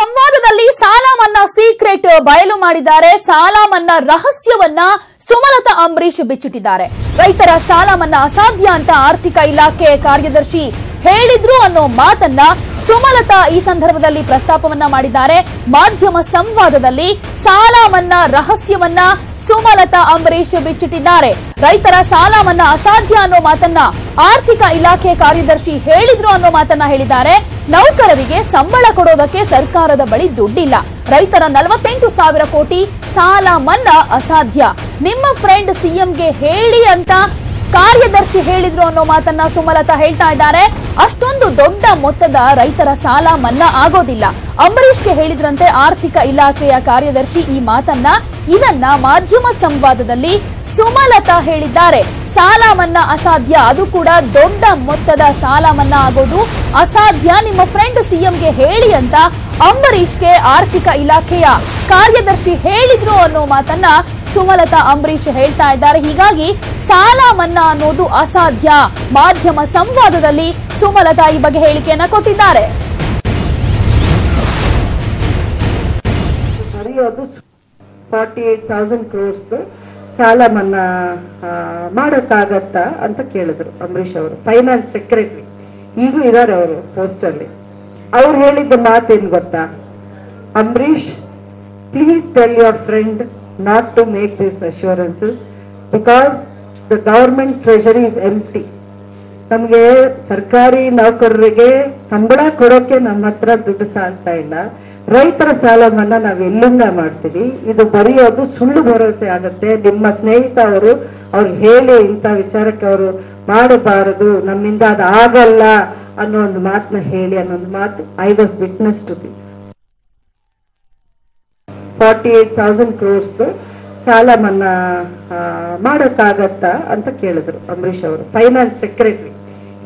ಸಂವಾದದಲ್ಲಿ ಸಾಲ ಮನ್ನಾ ಸೀಕ್ರೆಟ್ ಬಯಲು ಮಾಡಿದ್ದಾರೆ. ಸಾಲ ಮನ್ನಾ ರಹಸ್ಯವನ್ನ ಸುಮಲತಾ ಅಂಬರೀಶ್ ಬಿಚ್ಚಿಟ್ಟಿದ್ದಾರೆ. ರೈತರ ಸಾಲ ಮನ್ನಾ ಅಸಾಧ್ಯ ಅಂತ ಆರ್ಥಿಕ ಇಲಾಖೆ ಕಾರ್ಯದರ್ಶಿ ಹೇಳಿದ್ರು ಅನ್ನೋ ಮಾತನ್ನ ಸುಮಲತಾ ಈ ಸಂದರ್ಭದಲ್ಲಿ ಪ್ರಸ್ತಾಪವನ್ನ ಮಾಡಿದ್ದಾರೆ. ಮಾಧ್ಯಮ ಸಂವಾದದಲ್ಲಿ ಸಾಲ ಮನ್ನಾ ರಹಸ್ಯವನ್ನ ಸುಮಲತಾ ಅಂಬರೀಶ್ ಬಿಚ್ಚಿಟ್ಟಿದ್ದಾರೆ. ರೈತರ ಸಾಲ ಮನ್ನಾ ಅಸಾಧ್ಯ ಅನ್ನೋ ಮಾತನ್ನ ಆರ್ಥಿಕ ಇಲಾಖೆ ಕಾರ್ಯದರ್ಶಿ ಹೇಳಿದ್ರು ಅನ್ನೋ ಮಾತನ್ನ ಹೇಳಿದ್ದಾರೆ. ನೌಕರರಿಗೆ ಸಂಬಳ ಕೊಡೋದಕ್ಕೆ ಸರ್ಕಾರದ ಬಳಿ ದುಡ್ಡಿಲ್ಲ. ರೈತರ 48,000 ಕೋಟಿ ಸಾಲ ಮನ್ನಾ ಅಸಾಧ್ಯ. ನಿಮ್ಮ ಫ್ರೆಂಡ್ ಸಿಎಂಗೆ ಹೇಳಿ ಅಂತ ಕಾರ್ಯದರ್ಶಿ ಹೇಳಿದ್ರು ಅನ್ನೋ ಮಾತನ್ನ ಸುಮಲತಾ ಹೇಳ್ತಾ ಇದ್ದಾರೆ. ಅಷ್ಟೊಂದು ದೊಡ್ಡ ಮೊತ್ತದ ರೈತರ ಸಾಲ ಮನ್ನಾ ಆಗೋದಿಲ್ಲ. ಅಂಬರೀಶ್ಗೆ ಹೇಳಿದ್ರಂತೆ ಆರ್ಥಿಕ ಇಲಾಖೆಯ ಕಾರ್ಯದರ್ಶಿ ಈ ಮಾತನ್ನ. ಇದನ್ನ ಮಾಧ್ಯಮ ಸಂವಾದದಲ್ಲಿ ಸುಮಲತಾ ಹೇಳಿದ್ದಾರೆ. ಸಾಲ ಮನ್ನಾ ಅಸಾಧ್ಯ, ಅದು ಕೂಡ ದೊಡ್ಡ ಮೊತ್ತದ ಸಾಲ ಮನ್ನಾ ಆಗೋದು ಅಸಾಧ್ಯ. ನಿಮ್ಮ ಫ್ರೆಂಡ್ ಸಿಎಂಗೆ ಹೇಳಿ ಅಂತ ಅಂಬರೀಶ್ಗೆ ಆರ್ಥಿಕ ಇಲಾಖೆಯ ಕಾರ್ಯದರ್ಶಿ ಹೇಳಿದ್ರು ಅನ್ನೋ ಮಾತನ್ನ ಸುಮಲತಾ ಅಂಬರೀಶ್ ಹೇಳ್ತಾ ಇದ್ದಾರೆ. ಹೀಗಾಗಿ ಸಾಲ ಮನ್ನಾ ಅನ್ನೋದು ಅಸಾಧ್ಯ. ಮಾಧ್ಯಮ ಸಂವಾದದಲ್ಲಿ ಸುಮಲತಾ ಈ ಬಗ್ಗೆ ಹೇಳಿಕೆಯನ್ನ ಕೊಟ್ಟಿದ್ದಾರೆ. 48,000 crores ಸಾಲ ಮನ್ನಾ ಮಾಡಕ್ಕಾಗತ್ತಾ ಅಂತ ಕೇಳಿದ್ರು ಅಂಬರೀಶ್ ಅವರು. ಫೈನಾನ್ಸ್ ಸೆಕ್ರೆಟರಿ ಈಗೂ ಇದ್ದಾರೆ ಅವರು ಪೋಸ್ಟ್ ಅಲ್ಲಿ. ಅವ್ರು ಹೇಳಿದ್ದ ಮಾತೇನು ಗೊತ್ತಾ? Ambareesh, please tell your friend not to make this assurances because the government treasury is empty. ನಮ್ಗೆ ಸರ್ಕಾರಿ ನೌಕರರಿಗೆ ಸಂಬಳ ಕೊಡೋಕೆ ನಮ್ಮ ಹತ್ರ ದುಡ್ಡು ಸಾಲ್ತಾ ಇಲ್ಲ. ರೈತರ ಸಾಲ ಮನ್ನಾ ನಾವ್ ಎಲ್ಲಿಂದ ಮಾಡ್ತೀವಿ? ಇದು ಬರೆಯೋದು ಸುಳ್ಳು ಭರವಸೆ ಆಗುತ್ತೆ. ನಿಮ್ಮ ಸ್ನೇಹಿತ ಅವರು ಅವ್ರಿಗೆ ಹೇಳಿ ಇಂಥ ವಿಚಾರಕ್ಕೆ ಅವರು ಮಾಡಬಾರದು, ನಮ್ಮಿಂದ ಅದು ಆಗಲ್ಲ ಅನ್ನೋ ಒಂದು ಮಾತನ್ನ ಹೇಳಿ ಅನ್ನೊಂದು ಮಾತು. I was witness to this. 48,000 crores ಸಾಲ ಮನ್ನಾ ಮಾಡಕ್ಕಾಗತ್ತಾ ಅಂತ ಕೇಳಿದ್ರು ಅಂಬರೀಶ್ ಅವರು. ಫೈನಾನ್ಸ್ ಸೆಕ್ರೆಟರಿ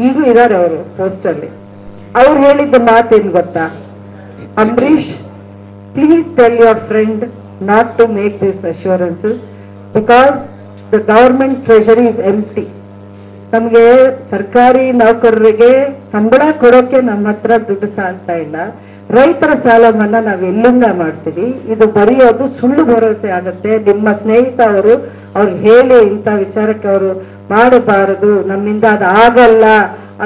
ಈಗೂ ಇದ್ದಾರೆ ಅವರು ಪೋಸ್ಟ್ ಅಲ್ಲಿ. ಅವ್ರು ಹೇಳಿದ್ದ ಮಾತೇನು ಗೊತ್ತಾ? Ambareesh, please tell your friend not to make this assurances because the government treasury is empty. ನಮ್ಗೆ ಸರ್ಕಾರಿ ನೌಕರರಿಗೆ ಸಂಬಳ ಕೊಡೋಕೆ ನಮ್ಮ ಹತ್ರ ದುಡ್ಡು ಸಾಲ್ತಾ ಇಲ್ಲ. ರೈತರ ಸಾಲ ಮನ್ನಾ ನಾವ್ ಎಲ್ಲಿಂದ ಮಾಡ್ತೀವಿ? ಇದು ಬರೆಯೋದು ಸುಳ್ಳು ಭರವಸೆ ಆಗುತ್ತೆ. ನಿಮ್ಮ ಸ್ನೇಹಿತ ಅವರು ಅವ್ರಿಗೆ ಹೇಳಿ ಇಂಥ ವಿಚಾರಕ್ಕೆ ಅವರು ಮಾಡಬಾರದು, ನಮ್ಮಿಂದ ಅದು ಆಗಲ್ಲ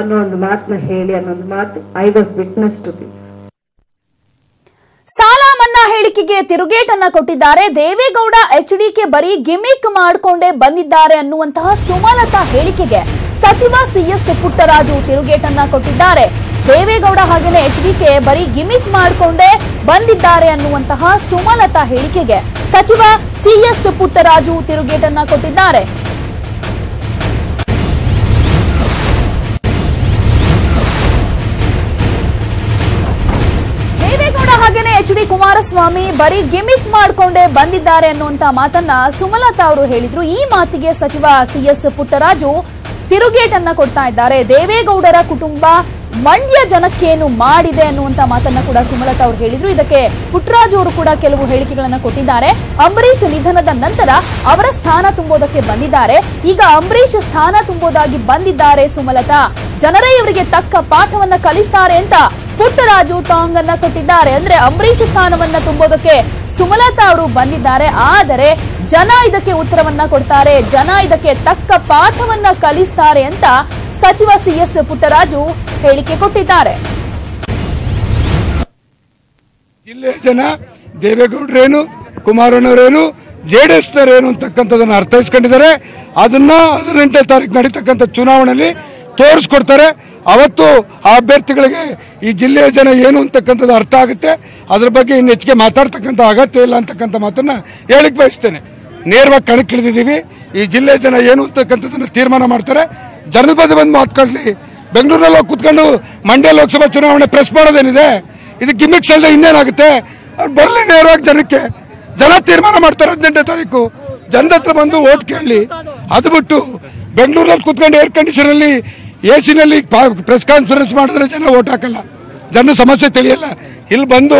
ಅನ್ನೋ ಒಂದು ಮಾತನ್ನ ಹೇಳಿ ಅನ್ನೊಂದು ಮಾತು. I was witness to this. ಸಾಲ ಮನ್ನಾ ಹೇಳಿಕೆಗೆ ತಿರುಗೇಟನ್ನ ಕೊಟ್ಟಿದ್ದಾರೆ. ದೇವೇಗೌಡ ಎಚ್ಡಿಕೆ ಬರೀ ಗಿಮಿಕ್ ಮಾಡಿಕೊಂಡೇ ಬಂದಿದ್ದಾರೆ ಅನ್ನುವಂತಹ ಸುಮಲತಾ ಹೇಳಿಕೆಗೆ ಸಚಿವ ಸಿಎಸ್ ಪುಟ್ಟರಾಜು ತಿರುಗೇಟನ್ನ ಕೊಟ್ಟಿದ್ದಾರೆ. ದೇವೇಗೌಡ ಹಾಗೇನೆ ಎಚ್ಡಿಕೆ ಬರೀ ಗಿಮಿಕ್ ಮಾಡಿಕೊಂಡೇ ಬಂದಿದ್ದಾರೆ ಅನ್ನುವಂತಹ ಸುಮಲತಾ ಹೇಳಿಕೆಗೆ ಸಚಿವ ಸಿಎಸ್ ಪುಟ್ಟರಾಜು ತಿರುಗೇಟನ್ನ ಕೊಟ್ಟಿದ್ದಾರೆ. ದೇವೇಗೌಡ ಹಾಗೇನೆ ಎಚ್ ಡಿ ಕುಮಾರಸ್ವಾಮಿ ಬರೀ ಗಿಮಿಕ್ ಮಾಡಿಕೊಂಡೇ ಬಂದಿದ್ದಾರೆ ಅನ್ನುವಂತ ಮಾತನ್ನ ಸುಮಲತಾ ಅವರು ಹೇಳಿದ್ರು. ಈ ಮಾತಿಗೆ ಸಚಿವ ಸಿಎಸ್ ಪುಟ್ಟರಾಜು ತಿರುಗೇಟನ್ನ ಕೊಡ್ತಾ ಇದ್ದಾರೆ. ದೇವೇಗೌಡರ ಕುಟುಂಬ ಮಂಡ್ಯ ಜನಕ್ಕೇನು ಮಾಡಿದೆ ಅನ್ನುವಂತ ಮಾತನ್ನ ಕೂಡ ಸುಮಲತಾ ಅವರು ಹೇಳಿದ್ರು. ಇದಕ್ಕೆ ಪುಟ್ಟರಾಜು ಅವರು ಕೂಡ ಕೆಲವು ಹೇಳಿಕೆಗಳನ್ನ ಕೊಟ್ಟಿದ್ದಾರೆ. ಅಂಬರೀಶ್ ನಿಧನದ ನಂತರ ಅವರ ಸ್ಥಾನ ತುಂಬೋದಕ್ಕೆ ಬಂದಿದ್ದಾರೆ. ಈಗ ಅಂಬರೀಶ್ ಸ್ಥಾನ ತುಂಬೋದಾಗಿ ಬಂದಿದ್ದಾರೆ ಸುಮಲತಾ. ಜನರೇ ಇವರಿಗೆ ತಕ್ಕ ಪಾಠವನ್ನ ಕಲಿಸ್ತಾರೆ ಅಂತ ಪುಟ್ಟರಾಜು ಟಾಂಗ್ ಅನ್ನ ಕೊಟ್ಟಿದ್ದಾರೆ. ಅಂದ್ರೆ ಅಂಬರೀಶ್ ಸ್ಥಾನವನ್ನ ತುಂಬೋದಕ್ಕೆ ಸುಮಲತಾ ಅವರು ಬಂದಿದ್ದಾರೆ. ಆದರೆ ಜನ ಇದಕ್ಕೆ ಉತ್ತರವನ್ನ ಕೊಡ್ತಾರೆ, ಜನ ಇದಕ್ಕೆ ತಕ್ಕ ಪಾಠವನ್ನ ಕಲಿಸ್ತಾರೆ ಅಂತ ಸಚಿವ ಸಿಎಸ್ ಪುಟ್ಟರಾಜು ಹೇಳಿಕೆ ಕೊಟ್ಟಿದ್ದಾರೆ. ಜಿಲ್ಲೆಯ ಜನ ದೇವೇಗೌಡರೇನು, ಕುಮಾರಣ್ಣವರೇನು, ಜೆಡಿಎಸ್ ನವರೇನು ಅಂತಕ್ಕಂಥದನ್ನ ಅರ್ಥೈಸ್ಕೊಂಡಿದ್ದಾರೆ. ಅದನ್ನ 18ನೇ ತಾರೀಕು ನಡೀತಕ್ಕಂಥ ಚುನಾವಣೆಯಲ್ಲಿ ತೋರಿಸ್ಕೊಡ್ತಾರೆ. ಅವತ್ತು ಆ ಅಭ್ಯರ್ಥಿಗಳಿಗೆ ಈ ಜಿಲ್ಲೆಯ ಜನ ಏನು ಅಂತಕ್ಕಂಥದ್ದು ಅರ್ಥ ಆಗುತ್ತೆ. ಅದ್ರ ಬಗ್ಗೆ ಇನ್ನು ಹೆಚ್ಚಿಗೆ ಮಾತಾಡ್ತಕ್ಕಂಥ ಅಗತ್ಯ ಇಲ್ಲ ಅಂತಕ್ಕಂಥ ಮಾತನ್ನ ಹೇಳಿಕ್ ಬಯಸ್ತೇನೆ. ನೇರವಾಗಿ ಕಣಕ್ಕಿಳಿದಿದ್ದೀವಿ. ಈ ಜಿಲ್ಲೆಯ ಜನ ಏನು ಅಂತಕ್ಕಂಥದ್ದನ್ನ ತೀರ್ಮಾನ ಮಾಡ್ತಾರೆ. ಜನದ ಬಗ್ಗೆ ಬಂದು ಮಾತ್ಕೊಳ್ಳಿ. ಬೆಂಗಳೂರಲ್ಲಿ ಹೋಗಿ ಕೂತ್ಕೊಂಡು ಮಂಡ್ಯ ಲೋಕಸಭಾ ಚುನಾವಣೆ ಪ್ರೆಸ್ ಮಾಡೋದೇನಿದೆ? ಇದು ಗಿಮಿಕ್ಸ್ ಅಲ್ಲದೆ ಇನ್ನೇನಾಗುತ್ತೆ? ಅವ್ರು ಬರಲಿ ನೇರವಾಗಿ ಜನಕ್ಕೆ. ಜನ ತೀರ್ಮಾನ ಮಾಡ್ತಾರೆ. 18ನೇ ತಾರೀಕು ಜನದ ಹತ್ರ ಬಂದು ಓಟ್ ಕೇಳಲಿ. ಅದು ಬಿಟ್ಟು ಬೆಂಗಳೂರಲ್ಲಿ ಕೂತ್ಕೊಂಡು ಏರ್ ಕಂಡೀಷನ್ ಅಲ್ಲಿ ಎಸಿನಲ್ಲಿ ಪ್ರೆಸ್ ಕಾನ್ಫರೆನ್ಸ್ ಮಾಡಿದ್ರೆ ಜನ ಓಟ್ ಹಾಕಲ್ಲ. ಜನ ಸಮಸ್ಯೆ ತಿಳಿಯಲ್ಲ. ಇಲ್ಲಿ ಬಂದು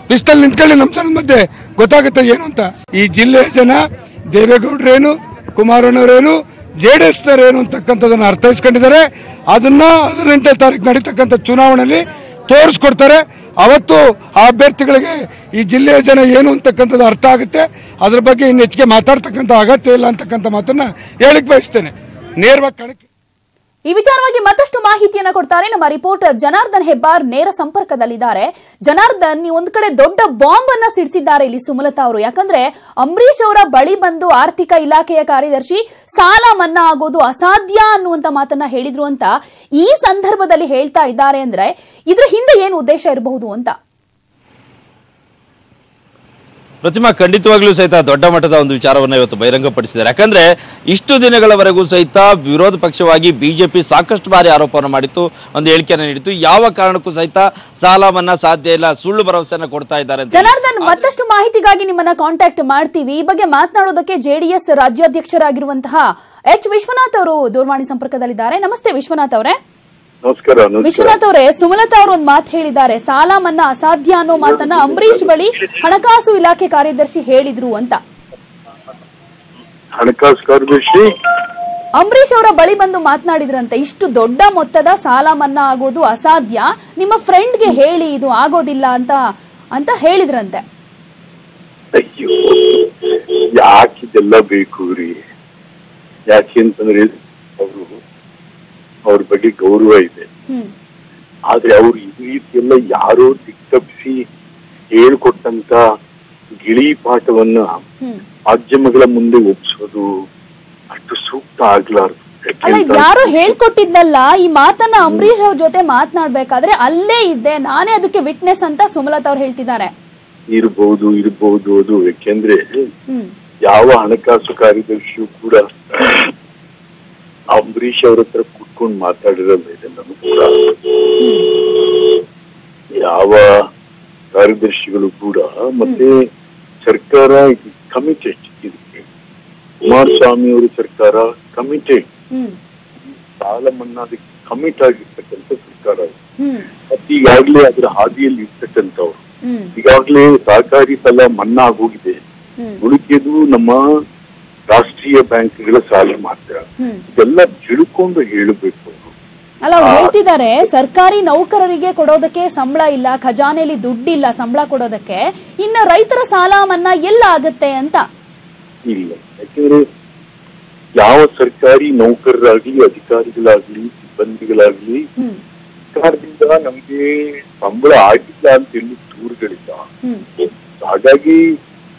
ಬಿಸ್ತಲ್ಲಿ ನಿಂತ್ಕೊಳ್ಳಿ, ನಮ್ಮ ಜನದ ಮಧ್ಯೆ ಗೊತ್ತಾಗುತ್ತೆ ಏನು ಅಂತ. ಈ ಜಿಲ್ಲೆಯ ಜನ ದೇವೇಗೌಡರೇನು, ಕುಮಾರಣ್ಣವರೇನು, ಜೆಡಿಎಸ್ ನವರೇನು ಅಂತಕ್ಕಂಥದನ್ನ ಅರ್ಥೈಸ್ಕೊಂಡಿದ್ದಾರೆ. ಅದನ್ನ 18ನೇ ತಾರೀಕು ನಡೀತಕ್ಕಂಥ ಚುನಾವಣೆಯಲ್ಲಿ ತೋರಿಸ್ಕೊಡ್ತಾರೆ. ಅವತ್ತು ಆ ಅಭ್ಯರ್ಥಿಗಳಿಗೆ ಈ ಜಿಲ್ಲೆಯ ಜನ ಏನು ಅಂತಕ್ಕಂಥದ್ದು ಅರ್ಥ ಆಗುತ್ತೆ. ಅದ್ರ ಬಗ್ಗೆ ಇನ್ನು ಹೆಚ್ಚಿಗೆ ಮಾತಾಡ್ತಕ್ಕಂಥ ಅಗತ್ಯ ಇಲ್ಲ ಅಂತಕ್ಕಂಥ ಮಾತನ್ನ ಹೇಳಿಕ್ ಬಯಸ್ತೇನೆ. ನೇರವಾಗಿ ಕಣಕ್ಕೆ ಈ ವಿಚಾರವಾಗಿ ಮತ್ತಷ್ಟು ಮಾಹಿತಿಯನ್ನ ಕೊಡ್ತಾರೆ ನಮ್ಮ ರಿಪೋರ್ಟರ್ ಜನಾರ್ದನ್ ಹೆಬ್ಬಾರ್ ನೇರ ಸಂಪರ್ಕದಲ್ಲಿದ್ದಾರೆ. ಜನಾರ್ದನ್, ನೀವು ಒಂದ್ ಕಡೆ ದೊಡ್ಡ ಬಾಂಬ್ ಅನ್ನ ಸಿಡಿಸಿದ್ದಾರೆ ಇಲ್ಲಿ ಸುಮಲತಾ ಅವರು. ಯಾಕಂದ್ರೆ ಅಂಬರೀಶ್ ಅವರ ಬಳಿ ಬಂದು ಆರ್ಥಿಕ ಇಲಾಖೆಯ ಕಾರ್ಯದರ್ಶಿ ಸಾಲ ಮನ್ನಾ ಆಗೋದು ಅಸಾಧ್ಯ ಅನ್ನುವಂತ ಮಾತನ್ನ ಹೇಳಿದ್ರು ಅಂತ ಈ ಸಂದರ್ಭದಲ್ಲಿ ಹೇಳ್ತಾ ಇದ್ದಾರೆ. ಅಂದ್ರೆ ಇದ್ರ ಹಿಂದೆ ಏನು ಉದ್ದೇಶ ಇರಬಹುದು ಅಂತ? ಪ್ರತಿಮಾ, ಖಂಡಿತವಾಗ್ಲೂ ಸಹಿತ ದೊಡ್ಡ ಮಟ್ಟದ ಒಂದು ವಿಚಾರವನ್ನು ಇವತ್ತು ಬಹಿರಂಗಪಡಿಸಿದ್ದಾರೆ. ಯಾಕಂದ್ರೆ ಇಷ್ಟು ದಿನಗಳವರೆಗೂ ಸಹಿತ ವಿರೋಧ ಪಕ್ಷವಾಗಿ ಬಿಜೆಪಿ ಸಾಕಷ್ಟು ಬಾರಿ ಆರೋಪವನ್ನು ಮಾಡಿತ್ತು, ಒಂದು ಹೇಳಿಕೆಯನ್ನು ನೀಡಿತ್ತು. ಯಾವ ಕಾರಣಕ್ಕೂ ಸಹಿತ ಸಾಲ ಮನ್ನಾ ಸಾಧ್ಯ ಇಲ್ಲ, ಸುಳ್ಳು ಭರವಸೆಯನ್ನ ಕೊಡ್ತಾ ಇದ್ದಾರೆ. ಜನಾರ್ದನ್, ಮತ್ತಷ್ಟು ಮಾಹಿತಿಗಾಗಿ ನಿಮ್ಮನ್ನ ಕಾಂಟ್ಯಾಕ್ಟ್ ಮಾಡ್ತೀವಿ. ಈ ಬಗ್ಗೆ ಮಾತನಾಡೋದಕ್ಕೆ ಜೆಡಿಎಸ್ ರಾಜ್ಯಾಧ್ಯಕ್ಷರಾಗಿರುವಂತಹ ಎಚ್ ವಿಶ್ವನಾಥ್ ಅವರು ದೂರವಾಣಿ ಸಂಪರ್ಕದಲ್ಲಿದ್ದಾರೆ. ನಮಸ್ತೆ ವಿಶ್ವನಾಥ್ ಅವರೇ. ನಮಸ್ಕಾರ. ವಿಶ್ವನಾಥ್ ಅವರೇ, ಸುಮಲತಾ ಅವರು ಒಂದು ಮಾತು ಹೇಳಿದ್ದಾರೆ, ಸಾಲ ಮನ್ನಾ ಅಸಾಧ್ಯ ಅನ್ನೋ ಮಾತನ್ನ ಅಂಬರೀಶ್ ಬಳಿ ಹಣಕಾಸು ಇಲಾಖೆ ಕಾರ್ಯದರ್ಶಿ ಹೇಳಿದ್ರು ಅಂತ. ಹಣಕಾಸು ಕಾರ್ಯದರ್ಶಿ ಅಂಬರೀಶ್ ಅವರ ಬಳಿ ಬಂದು ಮಾತನಾಡಿದ್ರಂತೆ, ಇಷ್ಟು ದೊಡ್ಡ ಮೊತ್ತದ ಸಾಲ ಮನ್ನಾ ಆಗೋದು ಅಸಾಧ್ಯ, ನಿಮ್ಮ ಫ್ರೆಂಡ್ಗೆ ಹೇಳಿ ಇದು ಆಗೋದಿಲ್ಲ ಅಂತ ಹೇಳಿದ್ರಂತೆ. ಅಯ್ಯೋ, ಯಾಕಿದೆಲ್ಲ ಬೇಕು ರೀ? ಯಾಕೆ ಅಂತಂದ್ರೆ ಅವರು ಅವ್ರ ಬಗ್ಗೆ ಗೌರವ ಇದೆ. ಆದ್ರೆ ಅವ್ರು ಈ ರೀತಿಯೆಲ್ಲ ಯಾರೋ ದಿಕ್ತಪ್ಪಿಸಿ ಹೇಳ್ಕೊಟ್ಟಂತ ಗಿಳಿ ಪಾಠವನ್ನ ಮಾಧ್ಯಮಗಳ ಮುಂದೆ ಒಪ್ಸೋದು ಅಷ್ಟು ಸೂಕ್ತ ಆಗ್ಲಾರ್ದು. ಅಲ್ಲ, ಯಾರು ಹೇಳ್ಕೊಟ್ಟಿದ್ದಲ್ಲ ಈ ಮಾತನ್ನ ಅಂಬರೀಶ್ ಅವ್ರ ಜೊತೆ ಮಾತನಾಡ್ಬೇಕಾದ್ರೆ ಅಲ್ಲೇ ಇದ್ದೆ, ನಾನೇ ಅದಕ್ಕೆ ವಿಟ್ನೆಸ್ ಅಂತ ಸುಮಲತಾ ಅವ್ರು ಹೇಳ್ತಿದ್ದಾರೆ. ಇರ್ಬಹುದು ಅದು. ಯಾಕೆಂದ್ರೆ ಯಾವ ಹಣಕಾಸು ಕಾರ್ಯದರ್ಶಿಯು ಕೂಡ ಅಂಬರೀಶ್ ಅವ್ರ ಹತ್ರ ಕುತ್ಕೊಂಡು ಮಾತಾಡಿರಲ್ಲ. ಇದೆಲ್ಲೂ ಕೂಡ ಯಾವ ಕಾರ್ಯದರ್ಶಿಗಳು ಕೂಡ ಮತ್ತೆ ಸರ್ಕಾರ ಕಮಿಟೆಡ್ ಇದಕ್ಕೆ. ಕುಮಾರಸ್ವಾಮಿ ಅವರು ಸರ್ಕಾರ ಕಮಿಟೆಡ್, ಸಾಲ ಮನ್ನಾದಕ್ಕೆ ಕಮಿಟ್ ಆಗಿರ್ತಕ್ಕಂಥ ಸರ್ಕಾರ. ಮತ್ತೆ ಈಗಾಗ್ಲೇ ಅದರ ಹಾದಿಯಲ್ಲಿ ಇರ್ತಕ್ಕಂಥವ್ರು. ಈಗಾಗ್ಲೇ ಸಹಕಾರಿ ಸಾಲ ಮನ್ನಾ ಆಗೋಗಿದೆ. ಉಳಿಕೆದು ನಮ್ಮ ರಾಷ್ಟ್ರೀಯ ಬ್ಯಾಂಕ್ಗಳ ಸಾಲ ಮಾತ್ರ. ಇದೆಲ್ಲ ತಿಳ್ಕೊಂಡು ಹೇಳಬೇಕು. ಅಲ್ಲ, ಅವ್ರು ಹೇಳ್ತಿದ್ದಾರೆ ಸರ್ಕಾರಿ ನೌಕರರಿಗೆ ಕೊಡೋದಕ್ಕೆ ಸಂಬಳ ಇಲ್ಲ, ಖಜಾನೆಯಲ್ಲಿ ದುಡ್ಡಿಲ್ಲ ಸಂಬಳ ಕೊಡೋದಕ್ಕೆ, ಇನ್ನ ರೈತರ ಸಾಲ ಮನ್ನಾ ಎಲ್ಲ ಆಗತ್ತೆ ಅಂತ. ಇಲ್ಲ, ಯಾಕಂದ್ರೆ ಯಾವ ಸರ್ಕಾರಿ ನೌಕರರಾಗ್ಲಿ, ಅಧಿಕಾರಿಗಳಾಗ್ಲಿ, ಸಿಬ್ಬಂದಿಗಳಾಗ್ಲಿ ಸರ್ಕಾರದಿಂದ ನಮ್ಗೆ ಸಂಬಳ ಆಗಿಲ್ಲ ಅಂತ ಹೇಳಿ ದೂರುಗಳಿಲ್ಲ. ಹಾಗಾಗಿ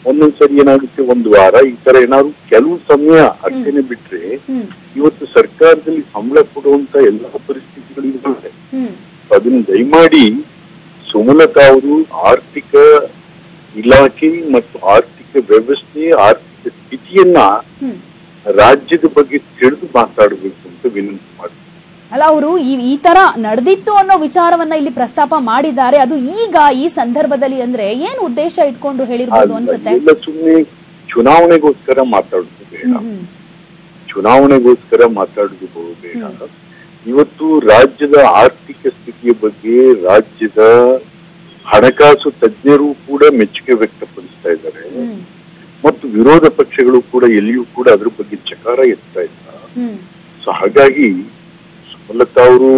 ಒಂದೊಂದ್ಸರಿ ಏನಾಗುತ್ತೆ, ಒಂದು ವಾರ ಈ ತರ ಏನಾದ್ರು ಕೆಲವು ಸಮಯ ಅಷ್ಟೇನೆ ಬಿಟ್ರೆ ಇವತ್ತು ಸರ್ಕಾರದಲ್ಲಿ ಸಂಬಳ ಕೊಡುವಂತ ಎಲ್ಲಾ ಪರಿಸ್ಥಿತಿಗಳು ಇರ್ತವೆ. ಅದನ್ನ ದಯಮಾಡಿ ಸುಮಲತಾ ಅವರು ಆರ್ಥಿಕ ಇಲಾಖೆ ಮತ್ತು ಆರ್ಥಿಕ ವ್ಯವಸ್ಥೆ, ಆರ್ಥಿಕ ಸ್ಥಿತಿಯನ್ನ ರಾಜ್ಯದ ಬಗ್ಗೆ ತಿಳಿದು ಮಾತಾಡಬೇಕು ಅಂತ ವಿನಂತಿ ಮಾಡ್ತಾರೆ. ಅಲ್ಲ, ಅವರು ಈ ತರ ನಡೆದಿತ್ತು ಅನ್ನೋ ವಿಚಾರವನ್ನ ಇಲ್ಲಿ ಪ್ರಸ್ತಾಪ ಮಾಡಿದ್ದಾರೆ. ಅದು ಈಗ ಈ ಸಂದರ್ಭದಲ್ಲಿ ಅಂದ್ರೆ ಏನು ಉದ್ದೇಶ ಇಟ್ಕೊಂಡು ಹೇಳಿರ್ಬೋದು ಅನ್ಸುತ್ತೆ? ಎಲ್ಲ ಸುಮ್ಮನೆ ಚುನಾವಣೆಗೋಸ್ಕರ ಮಾತಾಡುದು ಬೇಡ, ಚುನಾವಣೆಗೋಸ್ಕರ ಮಾತಾಡುದು ಬೇಡ. ಇವತ್ತು ರಾಜ್ಯದ ಆರ್ಥಿಕ ಸ್ಥಿತಿಯ ಬಗ್ಗೆ ರಾಜ್ಯದ ಹಣಕಾಸು ತಜ್ಞರು ಕೂಡ ಮೆಚ್ಚುಗೆ ವ್ಯಕ್ತಪಡಿಸ್ತಾ ಇದ್ದಾರೆ ಮತ್ತು ವಿರೋಧ ಪಕ್ಷಗಳು ಕೂಡ ಎಲ್ಲಿಯೂ ಕೂಡ ಅದ್ರ ಬಗ್ಗೆ ಚಕಾರ ಎತ್ತಾ ಇಲ್ಲ. ಸೊ ಹಾಗಾಗಿ ಸುಮಲತಾ ಅವರು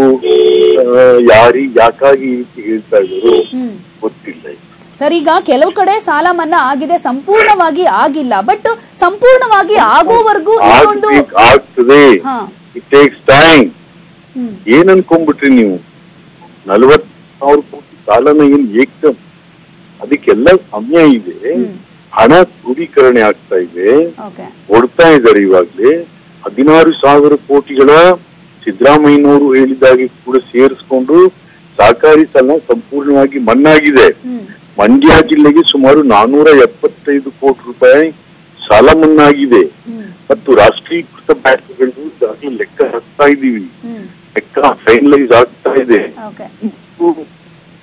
ಯಾಕಾಗಿ ಹೇಳ್ತಾ ಇದ್ರು ಗೊತ್ತಿಲ್ಲ. ಸರ್, ಈಗ ಕೆಲವು ಕಡೆ ಸಾಲ ಮನ್ನಾ ಆಗಿದೆ, ಸಂಪೂರ್ಣವಾಗಿ ಆಗಿಲ್ಲ. ಬಟ್ ಸಂಪೂರ್ಣವಾಗಿ ಆಗೋವರೆಗೂ ಆಗ್ತದೆ. It takes time. ಏನ್ ಅನ್ಕೊಂಡ್ಬಿಟ್ರಿ ನೀವು? 40,000 ಕೋಟಿ ಸಾಲನ ಏನ್ ಏಕ್ದಮ್? ಅದಕ್ಕೆಲ್ಲ ಸಮಯ ಇದೆ. ಹಣ ಕ್ರೋಢೀಕರಣೆ ಆಗ್ತಾ ಇದೆ, ಕೊಡ್ತಾ ಇದ್ದಾರೆ. ಇವಾಗ್ಲೇ 16,000 ಕೋಟಿಗಳ ಸಿದ್ದರಾಮಯ್ಯನವರು ಹೇಳಿದಾಗೆ ಕೂಡ ಸೇರಿಸ್ಕೊಂಡು ಸಹಕಾರಿ ಸಾಲ ಸಂಪೂರ್ಣವಾಗಿ ಮನ್ನಾಗಿದೆ. ಮಂಡ್ಯ ಜಿಲ್ಲೆಗೆ ಸುಮಾರು 475 ಕೋಟಿ ರೂಪಾಯಿ ಸಾಲ ಮನ್ನಾಗಿದೆ ಮತ್ತು ರಾಷ್ಟ್ರೀಕೃತ ಬ್ಯಾಂಕ್ಗಳು ಈಗಾಗಲೇ ಲೆಕ್ಕ ಹಾಕ್ತಾ ಇದೀವಿ, ಲೆಕ್ಕ ಫೈನಲೈಸ್ ಆಗ್ತಾ ಇದೆ.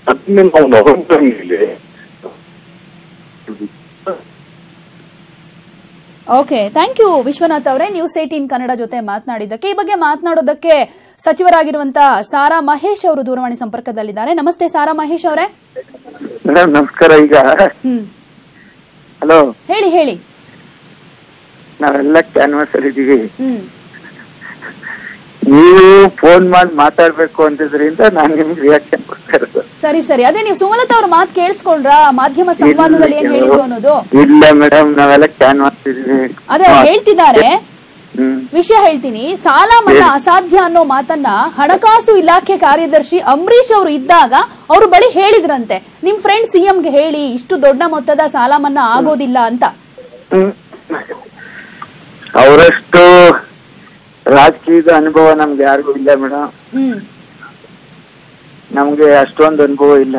ಅದನ್ನ ನಾವು ನವೆಂಬರ್ ಮೇಲೆ ಓಕೆ, ಥ್ಯಾಂಕ್ ಯು ವಿಶ್ವನಾಥ್ ಅವರೇ, ನ್ಯೂಸ್ 18 ಕನ್ನಡ ಜೊತೆ ಮಾತನಾಡಿದ್ದಕ್ಕೆ. ಈ ಬಗ್ಗೆ ಮಾತನಾಡೋದಕ್ಕೆ ಸಚಿವರಾಗಿರುವಂತಹ ಸಾರಾ ಮಹೇಶ್ ಅವರು ದೂರವಾಣಿ ಸಂಪರ್ಕದಲ್ಲಿದ್ದಾರೆ. ನಮಸ್ತೆ ಸಾರಾ ಮಹೇಶ್ ಅವರೇ. ನಮಸ್ಕಾರ. ಈಗ ಹಲೋ, ಹೇಳಿ. ನಾವೆಲ್ಲ ಕ್ಯಾನ್ವಾಸ್ ಅಲ್ಲಿ ಇದೀವಿ. ನೀವು ಫೋನ್ ಮಾಡಿ ಮಾತಾಡ್ಬೇಕು ಅಂತಿದ್ರಿಂದ ನಾನು ನಿಮ್ಗೆ ರಿಯಾಕ್ಷನ್ ಕೊಡ್ತಾ ಇರೋದು. ಸರಿ ಸರಿ, ಅದೇ ನೀವು ಸುಮಲತಾ ಅವ್ರ ಮಾತು ಕೇಳಿಸ್ಕೊಂಡ್ರ ಮಾಧ್ಯಮ ಸಂವಾದದಲ್ಲಿ ಏನ್ ಹೇಳಿದ್ರು ಅನ್ನೋದು? ಇಲ್ಲ ಮೇಡಮ್, ನಾವೆಲ್ಲ ಕ್ಯಾನ್ ಮಾಡ್ತಿದ್ವಿ. ಅದೇ ಹೇಳ್ತಿದ್ದಾರೆ, ವಿಷಯ ಹೇಳ್ತೀನಿ. ಸಾಲ ಮನ್ನಾ ಅಸಾಧ್ಯ ಅನ್ನೋ ಮಾತನ್ನ ಹಣಕಾಸು ಇಲಾಖೆ ಕಾರ್ಯದರ್ಶಿ ಅಂಬರೀಶ್ ಅವರು ಇದ್ದಾಗ ಅವರು ಬಳಿ ಹೇಳಿದ್ರಂತೆ, ನಿಮ್ ಫ್ರೆಂಡ್ ಸಿಎಂಗೆ ಹೇಳಿ ಇಷ್ಟು ದೊಡ್ಡ ಮೊತ್ತದ ಸಾಲ ಮನ್ನಾ ಆಗೋದಿಲ್ಲ ಅಂತ. ಅವರಷ್ಟು ರಾಜಕೀಯದ ಅನುಭವ ನಮ್ಗೆ ಯಾರಿಗೂ ಇಲ್ಲ ಮೇಡಮ್. ನಮ್ಗೆ ಅಷ್ಟೊಂದು ಅನುಭವ ಇಲ್ಲ.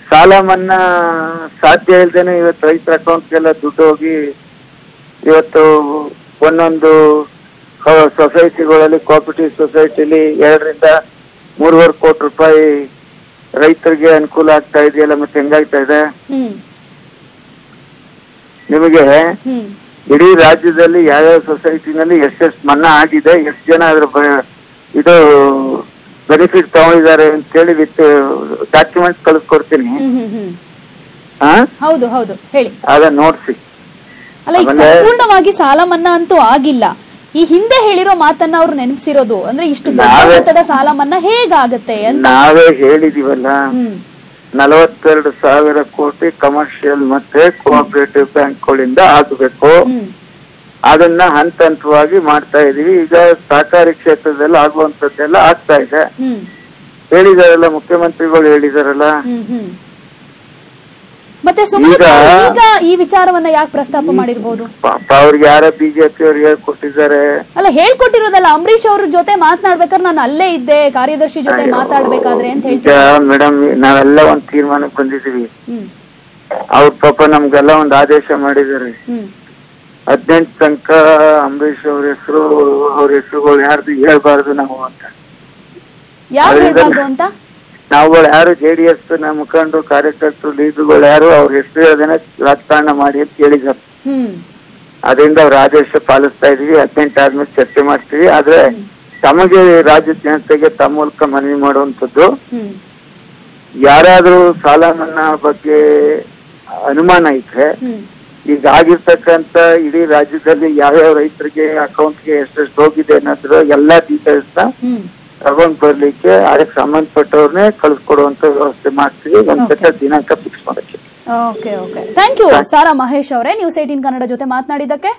ಸಾಲ ಮನ್ನಾ ಸಾಧ್ಯ ಇಲ್ದೇನೆ ಇವತ್ತು ರೈತರ ಅಕೌಂಟ್ಗೆಲ್ಲ ದುಡ್ಡು ಹೋಗಿ ಇವತ್ತು ಒಂದೊಂದು ಸೊಸೈಟಿಗಳಲ್ಲಿ, ಕೋಆಪರೇಟಿವ್ ಸೊಸೈಟಿಲಿ 2 ರಿಂದ 3.5 ಕೋಟಿ ರೂಪಾಯಿ ರೈತರಿಗೆ ಅನುಕೂಲ ಆಗ್ತಾ ಇದೆಯಲ್ಲ, ಮತ್ತೆ ಹೆಂಗಾಗ್ತಾ ಇದೆ ನಿಮಗೆ? ಇಡೀ ರಾಜ್ಯದಲ್ಲಿ ಯಾವ್ಯಾವ ಸೊಸೈಟಿನಲ್ಲಿ ಎಷ್ಟೆಷ್ಟು ಮನ್ನಾ ಆಗಿದೆ, ಎಷ್ಟು ಜನ ಅದ್ರ ಇದು ಬೆನಿಫಿಟ್ ತಗೊಂಡಿದ್ದಾರೆ ಅಂತೇಳಿ ವಿತ್ ಡಾಕ್ಯುಮೆಂಟ್ ಕಳಿಸ್ಕೊಡ್ತೀನಿ. ಹೌದು ಹೌದು, ಹೇಳಿ. ಅದನ್ನ ನೋಡ್ಸಿ. ಅಲ್ಲ, ಈಗ ಸಂಪೂರ್ಣವಾಗಿ ಸಾಲ ಮನ್ನಾ ಅಂತೂ ಆಗಿಲ್ಲ. ಈ ಹಿಂದೆ ಹೇಳಿರೋ ಮಾತನ್ನ ಅವ್ರು ನೆನಪಿಸಿರೋದು, ಅಂದ್ರೆ ಇಷ್ಟು ದೊಡ್ಡ ಮೊತ್ತದ ಸಾಲ ಮನ್ನಾ ಹೇಗಾಗತ್ತೆ ಅಂತ ನಾವೇ ಹೇಳಿದೀವಲ್ಲ. 42,000 ಕೋಟಿ ಕಮರ್ಷಿಯಲ್ ಮತ್ತೆ ಕೋಆಪರೇಟಿವ್ ಬ್ಯಾಂಕ್ಗಳಿಂದ ಆಗಬೇಕು. ಅದನ್ನ ಹಂತ ಹಂತವಾಗಿ ಮಾಡ್ತಾ ಇದೀವಿ. ಈಗ ಸಹಕಾರಿ ಕ್ಷೇತ್ರದಲ್ಲಿ ಆಗುವಂತದ್ದೆಲ್ಲ ಆಗ್ತಾ ಇದೆ. ಹೇಳಿದಾರಲ್ಲ, ಮುಖ್ಯಮಂತ್ರಿಗಳು ಹೇಳಿದಾರಲ್ಲ. ಮತ್ತೆ ಸುಮಲತಾ ಈಗ ಈ ವಿಚಾರವನ್ನ ಯಾಕೆ ಪ್ರಸ್ತಾಪ ಮಾಡಿರ್ಬೋದು? ಅವ್ರಿಗೆ ಯಾರ ಬಿಜೆಪಿ ಅವ್ರು ಹೇಳ್ಕೊಟ್ಟಿದ್ದಾರೆ. ಅಲ್ಲ, ಹೇಳ್ಕೊಟ್ಟಿರೋದಲ್ಲ, ಅಂಬರೀಶ್ ಅವ್ರ ಜೊತೆ ಮಾತನಾಡ್ಬೇಕಾದ್ರೆ ನಾನು ಅಲ್ಲೇ ಇದ್ದೆ ಕಾರ್ಯದರ್ಶಿ ಜೊತೆ ಮಾತಾಡ್ಬೇಕಾದ್ರೆ ಅಂತ ಹೇಳ್ತಾರೆ. ಮೇಡಮ್, ನಾವೆಲ್ಲ ಒಂದ್ ತೀರ್ಮಾನಕ್ಕೆ ಬಂದಿದೀವಿ. ಅವ್ರ ಪಾಪ ನಮ್ಗೆಲ್ಲ ಒಂದ್ ಆದೇಶ ಮಾಡಿದ್ದಾರೆ. 18 ತನಕ ಅಂಬರೀಶ್ ಅವ್ರ ಹೆಸರುಗಳು ಯಾರ್ದು ಹೇಳ್ಬಾರ್ದು ನಾವು ಅಂತ. ಯಾರು ಹೇಳ್ಬಾರ್ದು ಅಂತ? ನಾವುಗಳು ಯಾರು JDS ನ ಮುಖಂಡರು, ಕಾರ್ಯಕರ್ತರು, ಲೀಡರ್ಗಳು ಯಾರು ಅವ್ರ ಹೆಸರು ಹೇಳದೇನೆ ರಾಜಕಾರಣ ಮಾಡಿ ಅಂತ ಹೇಳಿದ್ದಾರೆ. ಅದರಿಂದ ಅವ್ರ ಆದೇಶ ಪಾಲಿಸ್ತಾ ಇದೀವಿ. 18 ಆದ್ಮೇಲೆ ಚರ್ಚೆ ಮಾಡ್ತೀವಿ. ಆದ್ರೆ ತಮಗೆ ರಾಜ್ಯದ ಜನತೆಗೆ ತಮ್ಮ ಮೂಲಕ ಮನವಿ ಮಾಡುವಂತದ್ದು, ಯಾರಾದ್ರೂ ಸಾಲ ಮನ್ನಾ ಬಗ್ಗೆ ಅನುಮಾನ ಇದ್ರೆ, ಈಗ ಆಗಿರ್ತಕ್ಕಂತ ಇಡೀ ರಾಜ್ಯದಲ್ಲಿ ಯಾವ್ಯಾವ ರೈತರಿಗೆ ಅಕೌಂಟ್ಗೆ ಎಷ್ಟೆಷ್ಟು ಹೋಗಿದೆ ಅನ್ನೋದ್ರ ಎಲ್ಲಾ ಡೀಟೇಲ್ಸ್ ನ ತಗೊಂಡ್ ಬರ್ಲಿಕ್ಕೆ ಅದಕ್ಕೆ ಸಂಬಂಧಪಟ್ಟವ್ರನ್ನೇ ಕಳಿಸ್ಕೊಡುವಂತ ವ್ಯವಸ್ಥೆ ಮಾಡ್ತೀವಿ. ಒಂದ್ಸಲ ದಿನಾಂಕ ಫಿಕ್ಸ್ ಮಾಡಕ್ಕೆ. Okay okay, thank you Sara Mahesh ಅವರೇ, ನ್ಯೂಸ್ 18 ಕನ್ನಡ ಜೊತೆ ಮಾತನಾಡಿದ್ದಕ್ಕೆ.